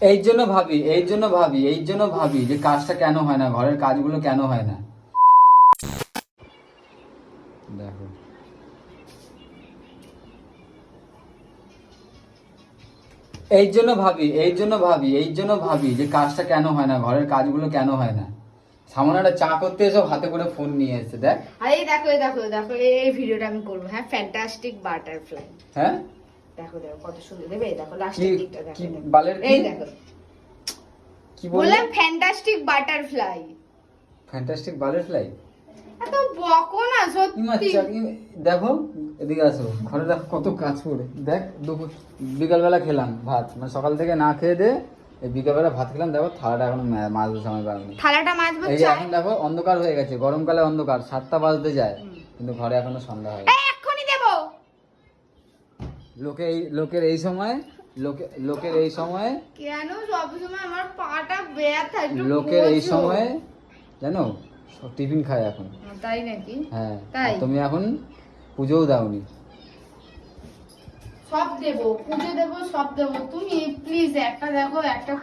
এই জন্য ভাবি যে কাজটা কেন হয় না, ঘরের কাজগুলো কেন হয় না। দেখো এই জন্য ভাবি যে কাজটা কেন হয় না, ঘরের কাজগুলো কেন হয় না। সামনে একটা চা করতে এসব হাতে করে ফোন নিয়ে এসে দেখ। আরে দেখো দেখো দেখো এই ভিডিওটা আমি করবো। হ্যাঁ, ফ্যান্টাস্টিক বাটারফ্লাই। হ্যাঁ দেখো দেখো কত সুন্দর দেবে। এই দেখো লাস্টের দিকটা দেখো। কি বালের এই দেখো কি বললে? বললাম ফ্যান্টাস্টিক বাটারফ্লাই। Fantastic butterfly. এত বকো না সত্যি। দেখো এদিকে আসো, ঘরে দেখো কত কাজ করে। দেখ বিকালবেলা খেলাম ভাত, মানে সকাল থেকে না খেয়ে দে এই বিকালবেলা ভাত খেলাম। দেখো থালাটা এখন মাজতে সময় পাইনি। থালাটা মাজবো। এই যে এখন দেখো অন্ধকার হয়ে গেছে, গরমকালে অন্ধকার, 7টা বাজতে যায় কিন্তু ঘরে এখনো সন্ধ্যা হয়। এক্ষুনি দেবো। লোকের এই সময় কেন সবসময় আমার পাটা ব্যথা? লোকের এই সময় জানো টিফিন খায় এখন। তাই নাকি? হ্যাঁ, তাই তুমি এখন পুজোও দাওনি। সব দেবো, পুজো দেবো, সব দেবো। তুমি প্লিজ একটা দেখো, একটা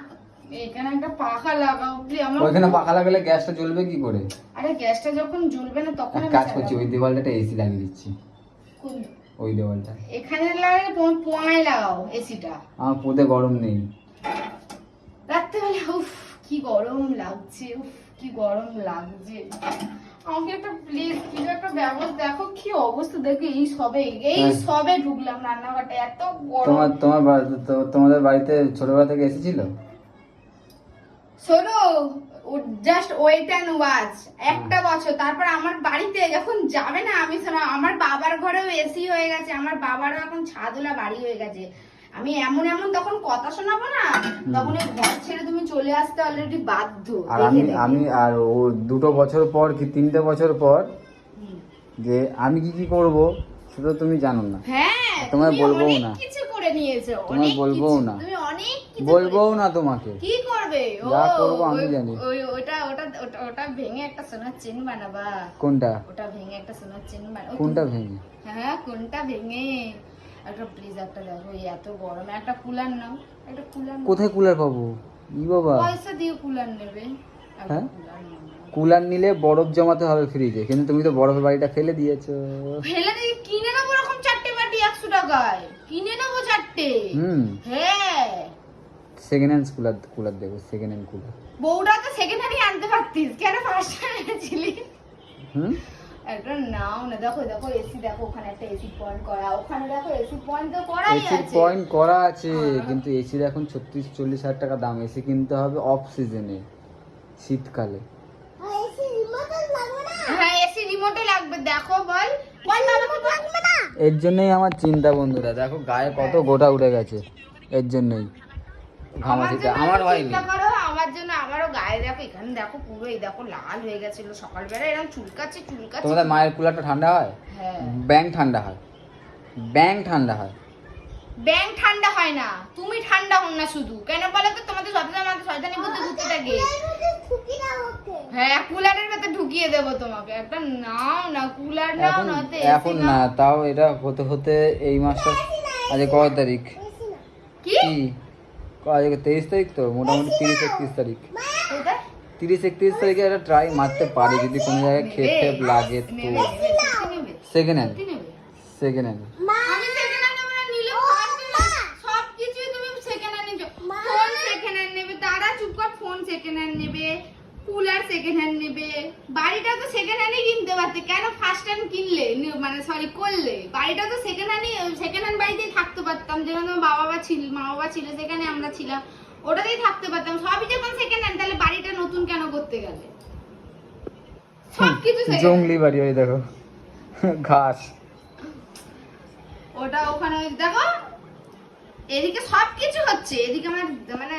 এখানে একটা পাখা লাগাও প্লিজ। আমার ওইখানে পাখা লাগালে গ্যাসটা জ্বলবে কি করে? আরে গ্যাসটা যখন জ্বলবে না তখন এক কাজ করছি, ওই দেওয়ালটা এসি লাগিয়ে দিচ্ছি। ওই দেওয়ালটা এখানে লাগালে পোয়ায় লাগাও এসিটা। আমার পোতে গরম নেই। রাত্রেবেলা উফ কি গরম লাগছে, উফ কি গরম লাগছে। আমাকে একটা প্লিজ কিছু একটা ব্যবস্থা দেখো। কি অবস্থা দেখো, এই সবে ঢুকলাম রান্নাঘরটা, এত গরম। তোমাদের বাড়িতে ছোটবেলা থেকে এসি ছিল? শোনো, জাস্ট ওয়েট অ্যান্ড ওয়াচ। একটা বছর তারপর আমার বাড়িতে যখন যাবে না, আমি শোনো আমার বাবার ঘরেও এসি হয়ে গেছে, আমার বাবারও এখন ছাদওয়ালা বাড়ি হয়ে গেছে। আমি এমন এমন তখন কথা শোনাবো না, তখন এই ঘর ছেড়ে তুমি চলে আসতে অলরেডি বাধ্য। আর আমি আর ও 2 বছর পর কি 3টে বছর পর যে আমি কি করব সেটা তুমি জানো না। হ্যাঁ, তোমায় বলবোও না, কিছু করে নিয়েছো, তোমায় বলবোও না, তুমি অনেক কিছু বলবোও না তোমাকে। কি করবে? যা করব আমি জানি। ওটা ভেঙে একটা সোনার চেন বানাবা। কোনটা? ওটা ভেঙে একটা সোনার চেন বানাবা। কোনটা ভেঙে? হ্যাঁ, কোনটা ভেঙে? একটা প্লিজ একটা দেখো, এই এত গরমে একটা কুলার নাও। একটা কুলার কোথায় কুলার পাবো? ই বাবা, পয়সা দিয়ে কুলার নেবে। হ্যাঁ, কুলার নিলে বরফ জমাতে হবে ফ্রিজে, কিন্তু তুমি তো বরফের বাড়িটা ফেলে দিয়েছো। ফেলে দিয়ে কিনে নেবো এরকম 4টে বাটি 100 টাকায় কিনে নেবো 4টে। হ্যাঁ, সেকেন্ড হ্যান্ড কুলার দেবো, সেকেন্ড হ্যান্ড কুলার। বউটা তো সেকেন্ড হ্যান্ডই আনতে পারতিস, কেন ফার্স্ট হ্যান্ড এনেছিলি? একটা নাও না। দেখো দেখো এসি, দেখো ওখানে একটা এসি পয়েন্ট করা, ওখানে দেখো এসি পয়েন্ট তো করাই আছে। এসি পয়েন্ট করা আছে, কিন্তু এসির এখন 36-40 হাজার টাকা দাম। এসি কিনতে হবে অফ সিজনে, শীতকালে। হ্যাঁ, এসি রিমোটও লাগবে। দেখো বল লাগবে না। এর জন্যই আমার চিন্তা বন্ধুরা, দেখো গায়ে কত গোটা উঠে গেছে, এর জন্যই ঘামাচিটা আমার হয়নি। আমার জন্য আমারও গায়ে দেখো, এখানে দেখো পুরো এই দেখো লাল হয়ে গেছিল সকালবেলা, এরকম চুলকাচ্ছে। তোমাদের মায়ের কুলারটা ঠান্ডা হয়? হ্যাঁ, ব্যাং ঠান্ডা হয়, ব্যাং ঠান্ডা হয়। ব্যাং ঠান্ডা হয় না, তুমি ঠান্ডা হন না শুধু। কেন বলো তো, তোমাদের শয়তানি বুদ্ধি ঘুরতে থাকে। হ্যাঁ, কুলারের ভেতর ঢুকিয়ে দেবো তোমাকে। একটা নাও না, কুলার নাও না। এখন না, তাও এটা হতে হতে এই মাসটা আজ কত তারিখ? কি আজকে 23 তারিখ, তো মোটামুটি 30-31 তারিখ। 30-31 তারিখে একটা ট্রাই মারতে পারি, যদি কোনো জায়গায় খেপ লাগে তো। Second hand. Phone second hand নেবে, কুলার সেকেন্ড হ্যান্ড নেবে, বাড়িটা তো সেকেন্ড হ্যান্ডই কিনতে পারতে। কেন ফার্স্ট হ্যান্ড কিনলে, মানে সরি করলে? বাড়িটা তো সেকেন্ড হ্যান্ড বাড়িতেই থাকতে পারতাম, যেখানে মা বাবা ছিল সেখানে আমরা ছিলাম, ওটাতেই থাকতে পারতাম। সবই যখন সেকেন্ড হ্যান্ড, তাহলে বাড়িটা নতুন কেন করতে গেলে? সবকিছু জঙ্গলি বাড়ি, ওই দেখো ঘাস, ওটা ওখানে দেখো। এদিকে সবকিছু হচ্ছে, এদিকে আমার মানে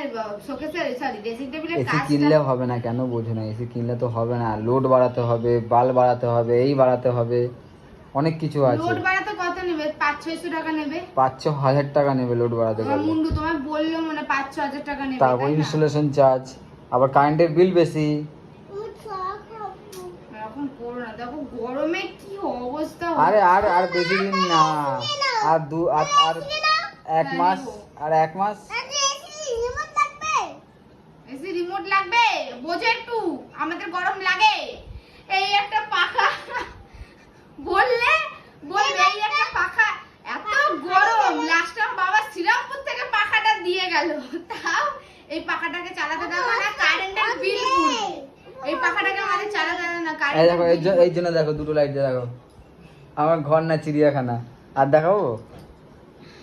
ড্রেসিং টেবিলের এসি কাজটা। কিনলে হবে না, কেন বোঝো না? এসি কিনলে তো হবে না, লোড বাড়াতে হবে, বাল বাড়াতে হবে, এই বাড়াতে হবে, অনেক কিছু আছে। লোড বাড়াতে কত নেবে? 500-600 টাকা নেবে। 5-6 হাজার টাকা নেবে লোড বাড়াতে আমার গেলে। মুন্ডু তোমায় বললো মনে 5-6 হাজার টাকা নেবে। তারপর ইনস্টলেশন চার্জ, আবার কারেন্টের বিল বেশি। এখন করো না, দেখো গরমে কি অবস্থা। আর বেশি দিন না, আর 1 মাস, আর 1 মাস। এসি রিমোট লাগবে, বোঝো একটু, আমাদের গরম লাগে। এই একটা পাখা বললে বলবে এই একটা পাখা, এত গরম। লাস্ট টাইম বাবা শ্রীরামপুর থেকে পাখাটা দিয়ে গেল, তাও এই পাখাটাকে চালাতে দেবো না, কারেন্টের বিল পুরো। এই পাখাটাকে আমাদের চালাতে দেবো না, এই দেখো কারেন্ট। এই জন্য দেখো দুটো লাইট দিয়ে দেখো। আমার ঘর না চিড়িয়াখানা। আর দেখাবো?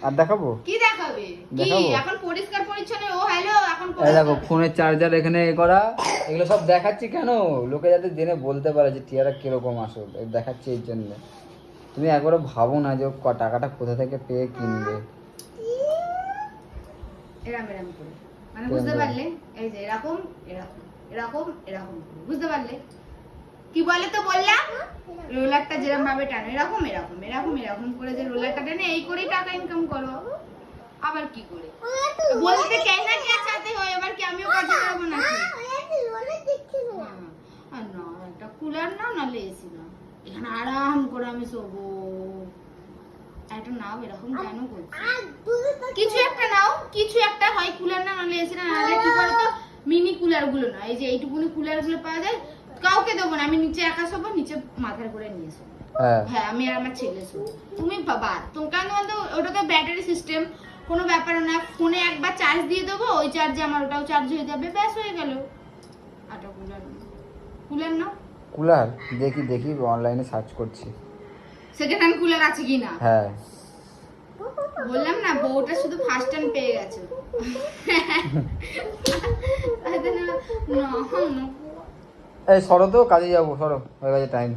আর দেখাবো? কি দেখাবে? কি দেখাবো? এখন পরিষ্কার পরিচ্ছন্ন? ও হ্যালো, এখন এই দেখো ফোনের চার্জার এখানে এ করা। এগুলো সব দেখাচ্ছি কেন? লোকে যাতে জেনে বলতে পারে যে টিয়ারা কিরকম আসল, দেখাচ্ছি এই জন্য। তুমি একবারও ভাবো না যে ও টাকাটা কোথা থেকে পেয়ে কিনবে। এরম এরম করে, মানে বুঝতে পারলে? এই যে এরকম এরকম এরকম এরকম করে, বুঝতে পারলে? কি বলে তো বললাম, রোলারটা যেরকম ভাবে টানো, এরকম এরকম এরকম এরকম করে যে রোলারটা টানে, এই করেই টাকা ইনকাম করো। আবার কি করে বলতে কেন কি চাইতে হয়? এবার কি আমিও কাজে যাবো নাকি? আর না, একটা কুলার নাও, নাহলে এসি নাও, এখানে আরাম করে আমি শোবো। একটা নাও, এরকম কেন করছো? কিছু একটা নাও, কিছু একটা, হয় কুলার না, নাহলে এসি না, নাহলে কি করো তো মিনি কুলার গুলো না, এই যে এইটুকুনি কুলার গুলো পাওয়া যায়, কাউকে দেবো না, আমি নিচে একা শোবো, নিচে মাথার করে নিয়ে শোবো। হ্যাঁ, আমি আর আমার ছেলে শোবো। তুমি বাবা তোমার ওটা তো ব্যাটারি সিস্টেম, কোনো ব্যাপার না। ফোনে একবার চার্জ দিয়ে দেবো, ওই চার্জে আমার ওটাও চার্জ হয়ে যাবে, ব্যাস হয়ে গেল। আটা কুলার কুলার না, কুলার দেখি দেখি অনলাইনে সার্চ করছি সেকেন্ড হ্যান্ড কুলার আছে কিনা। হ্যাঁ বললাম না, বউটা শুধু ফার্স্ট হ্যান্ড পেয়ে গেছে। এই সরো তো, কাজে যাবো, সরো, হয়ে গেছে টাইম।